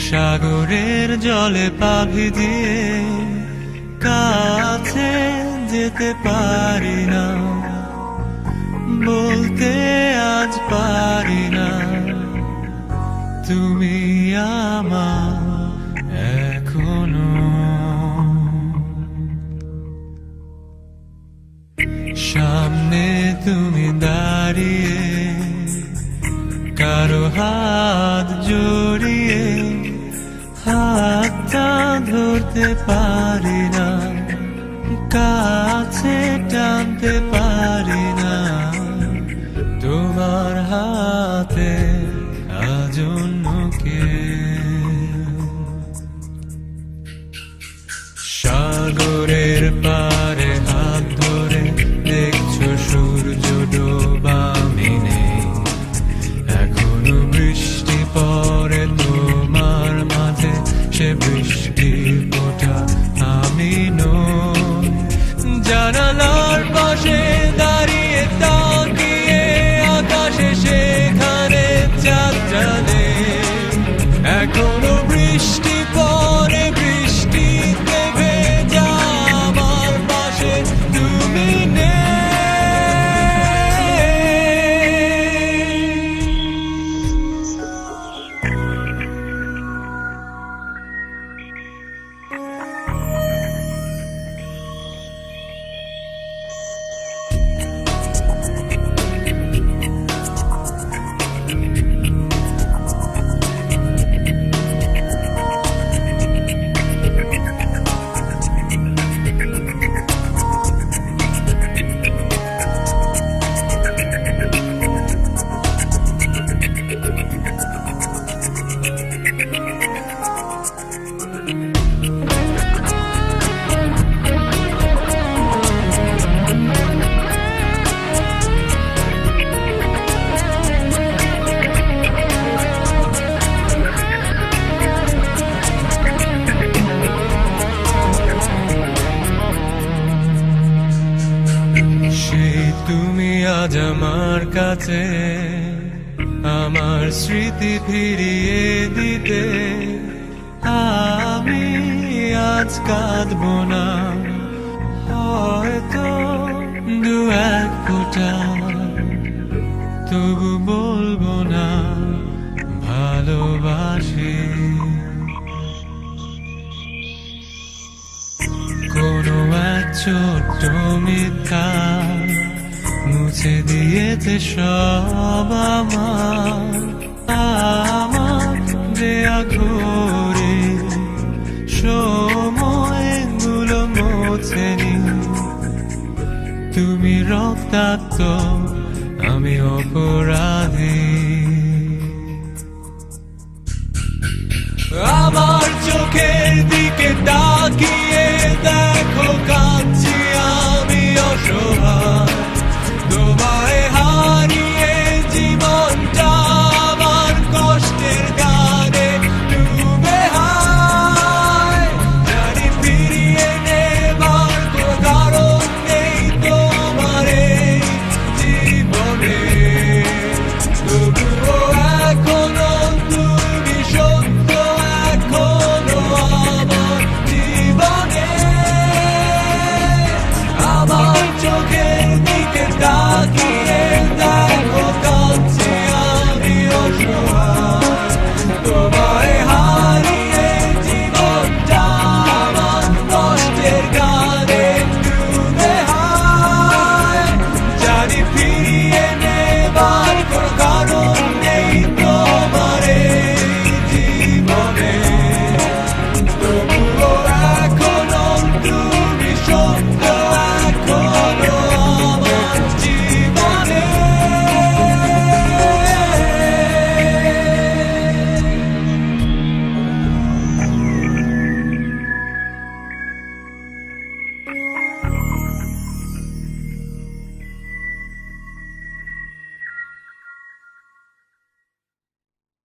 সাগরের জলে পা ভিজিয়ে কাছে যেতে পারি না, বলতে আজ পারি না তুমি আমার এখনো। সামনে তুমি দাঁড়িয়ে কারো হাত জড়িয়ে হাতটা ধরতে পারি না, কাছে টানতে পারি না তোমার হাতে আজ অন্য কেউ। সাগরের পারে হাত ধরে দেখছো সূর্য ডোবা আমি নেই, এখনো বৃষ্টি পড়ে তোমার মাঝে, সে বৃষ্টির ফোঁটা আমি নই। জানালার পাশে দাঁড়িয়ে তাকিয়ে আকাশে সেখানে চাঁদ জানে, এখনো বৃষ্টি পড়ে বৃষ্টিতে ভেজা আমার পাশে তুমি নেই। তুমি আজ আমার কাছে, আমার স্মৃতি ফিরিয়ে দিতে আমি আজ কাঁদব না, হয়তো দু এক ফোঁটা, তবু বলবো না ভালোবাসি। কোনো এক ছোট্ট মিথ্যা মুছে দিয়েছে সব আমার দেয়া ঘরে, সময়গুলো মোছেনি। তুমি রক্তাক্ত আমি অপরাধ,